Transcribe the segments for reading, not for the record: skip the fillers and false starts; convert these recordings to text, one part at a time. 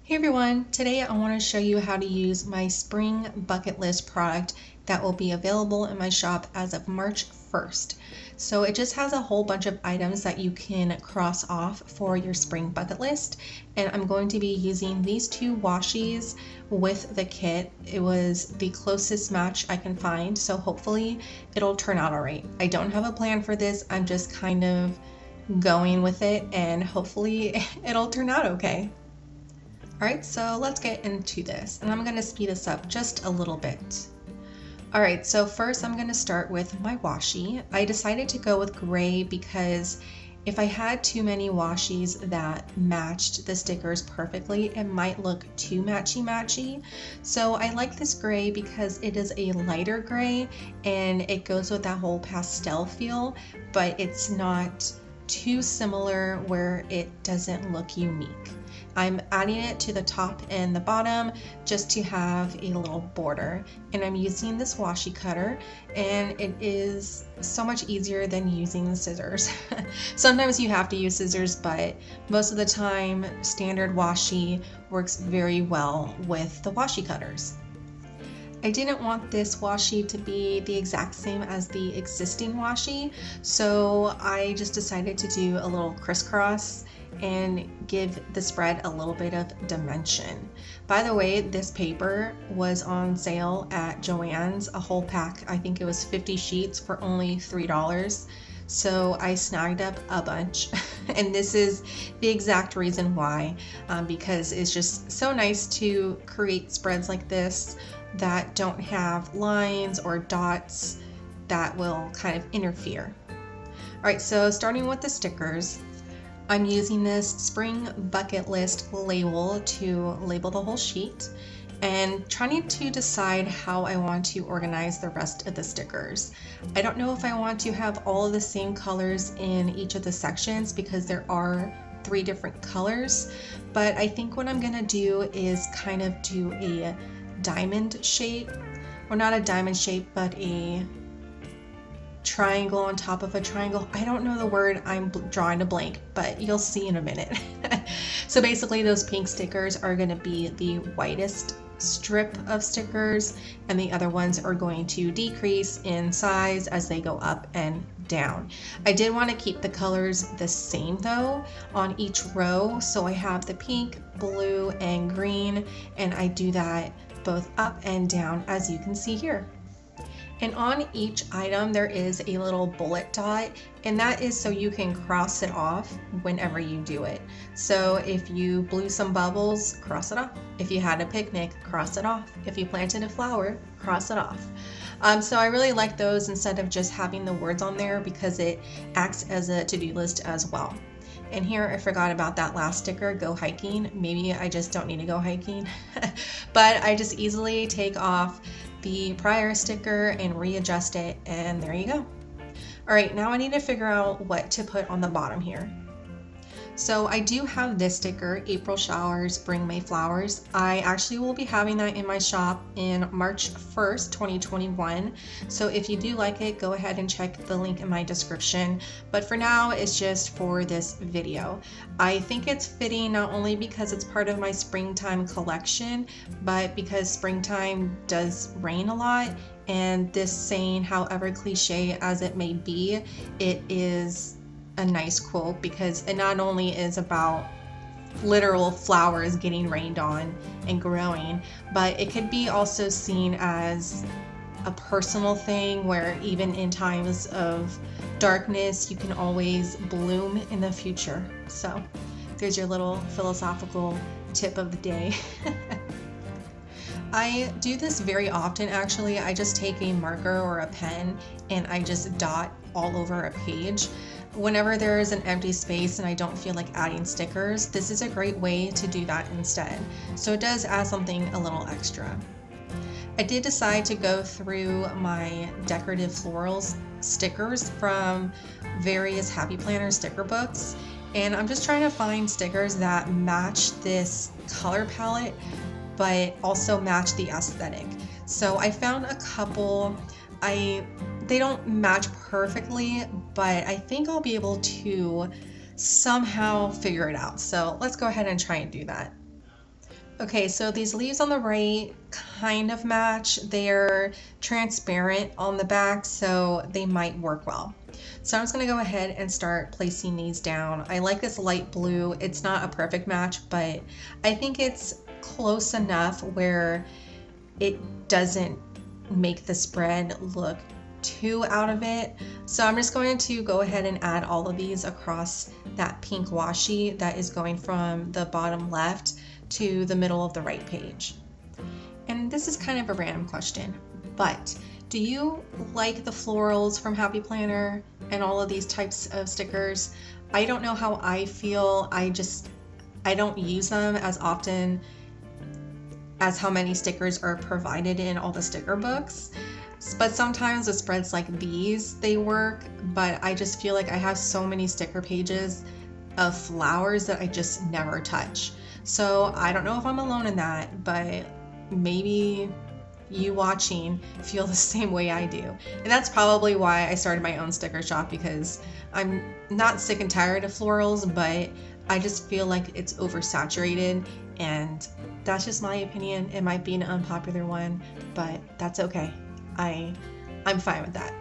Hey everyone, today I want to show you how to use my spring bucket list product that will be available in my shop as of March 1st. So it just has a whole bunch of items that you can cross off for your spring bucket list, and I'm going to be using these two washies with the kit. It was the closest match I can find, so hopefully it'll turn out alright. I don't have a plan for this, I'm just kind of going with it, and hopefully it'll turn out okay. Alright, so let's get into this, and I'm going to speed this up just a little bit. Alright, so first I'm going to start with my washi. I decided to go with gray because if I had too many washies that matched the stickers perfectly, it might look too matchy-matchy. So I like this gray because it is a lighter gray and it goes with that whole pastel feel, but it's not too similar where it doesn't look unique. I'm adding it to the top and the bottom just to have a little border, and I'm using this washi cutter, and it is so much easier than using the scissors. Sometimes you have to use scissors, but most of the time standard washi works very well with the washi cutters. I didn't want this washi to be the exact same as the existing washi, so I just decided to do a little crisscross and give the spread a little bit of dimension. By the way, this paper was on sale at Joann's, a whole pack. I think it was 50 sheets for only $3. So I snagged up a bunch, and this is the exact reason why, because it's just so nice to create spreads like this that don't have lines or dots that will kind of interfere. All right, so starting with the stickers, I'm using this spring bucket list label to label the whole sheet and trying to decide how I want to organize the rest of the stickers. I don't know if I want to have all of the same colors in each of the sections because there are 3 different colors, but I think what I'm gonna do is kind of do a diamond shape, or not a diamond shape, but a triangle on top of a triangle. I don't know the word, I'm drawing a blank, but you'll see in a minute. So basically those pink stickers are going to be the whitest strip of stickers, and the other ones are going to decrease in size as they go up and down. I did want to keep the colors the same though on each row, so I have the pink, blue, and green, and I do that both up and down as you can see here. And on each item there is a little bullet dot, and that is so you can cross it off whenever you do it. So if you blew some bubbles, cross it off. If you had a picnic, cross it off. If you planted a flower, cross it off. So I really like those instead of just having the words on there because it acts as a to-do list as well. And here I forgot about that last sticker, go hiking. Maybe I just don't need to go hiking. But I just easily take off the prior sticker and readjust it, and there you go. All right, now I need to figure out what to put on the bottom here. So I do have this sticker, April Showers Bring May Flowers. I actually will be having that in my shop in March 1st, 2021. So if you do like it, go ahead and check the link in my description. But for now, it's just for this video. I think it's fitting not only because it's part of my springtime collection, but because springtime does rain a lot. And this saying, however cliche as it may be, it is a nice quote because it not only is about literal flowers getting rained on and growing, but it could be also seen as a personal thing where even in times of darkness you can always bloom in the future. So there's your little philosophical tip of the day. I do this very often actually. I just take a marker or a pen and I just dot all over a page. Whenever there is an empty space and I don't feel like adding stickers, this is a great way to do that instead. So it does add something a little extra. I did decide to go through my decorative florals stickers from various Happy Planner sticker books, and I'm just trying to find stickers that match this color palette but also match the aesthetic. So I found a couple. They don't match perfectly, but I think I'll be able to somehow figure it out. So let's go ahead and try and do that. Okay, so these leaves on the right kind of match. They're transparent on the back, so they might work well. So I'm just gonna go ahead and start placing these down. I like this light blue. It's not a perfect match, but I think it's close enough where it doesn't make the spread look too out of it. So I'm just going to go ahead and add all of these across that pink washi that is going from the bottom left to the middle of the right page. And this is kind of a random question, but do you like the florals from Happy Planner and all of these types of stickers? I don't know how I feel. I don't use them as often as how many stickers are provided in all the sticker books. But sometimes with spreads like these, they work, but I just feel like I have so many sticker pages of flowers that I just never touch. So I don't know if I'm alone in that, but maybe you watching feel the same way I do. And that's probably why I started my own sticker shop, because I'm not sick and tired of florals, but I just feel like it's oversaturated, and that's just my opinion. It might be an unpopular one, but that's okay. I'm fine with that.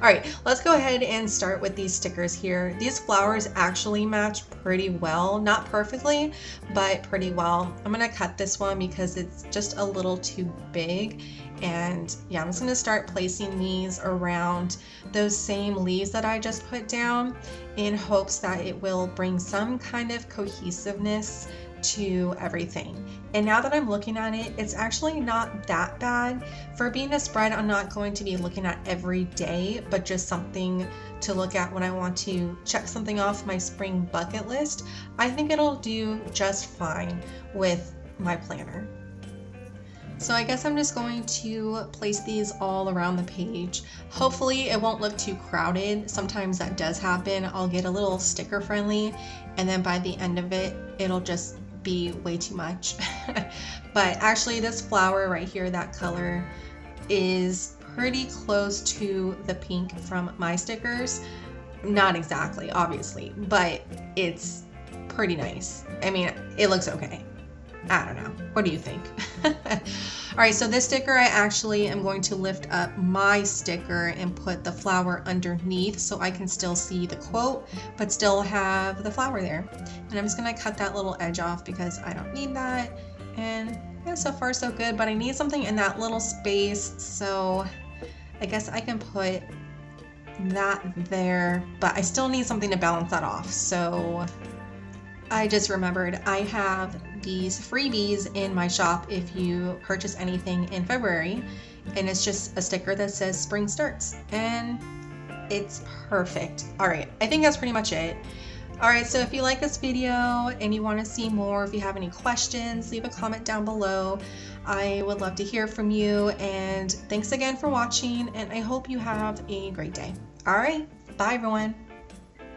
All right, let's go ahead and start with these stickers here. These flowers actually match pretty well, not perfectly, but pretty well. I'm gonna cut this one because it's just a little too big. And yeah, I'm just gonna start placing these around those same leaves that I just put down in hopes that it will bring some kind of cohesiveness to everything. And now that I'm looking at it, it's actually not that bad. For being a spread, I'm not going to be looking at every day, but just something to look at when I want to check something off my spring bucket list. I think it'll do just fine with my planner. So I guess I'm just going to place these all around the page. Hopefully it won't look too crowded. Sometimes that does happen. I'll get a little sticker friendly, and then by the end of it, it'll just be way too much. But actually this flower right here, that color, is pretty close to the pink from my stickers. Not exactly, obviously, but it's pretty nice. I mean, it looks okay. I don't know. What do you think? All right, so this sticker, I actually am going to lift up my sticker and put the flower underneath so I can still see the quote, but still have the flower there. And I'm just gonna cut that little edge off because I don't need that. And yeah, so far so good, but I need something in that little space. So I guess I can put that there, but I still need something to balance that off. So I just remembered I have these freebies in my shop if you purchase anything in February, and it's just a sticker that says spring starts, and it's perfect. All right, I think that's pretty much it. All right, so if you like this video and you want to see more, if you have any questions, leave a comment down below. I would love to hear from you, and thanks again for watching, and I hope you have a great day. All right, bye everyone.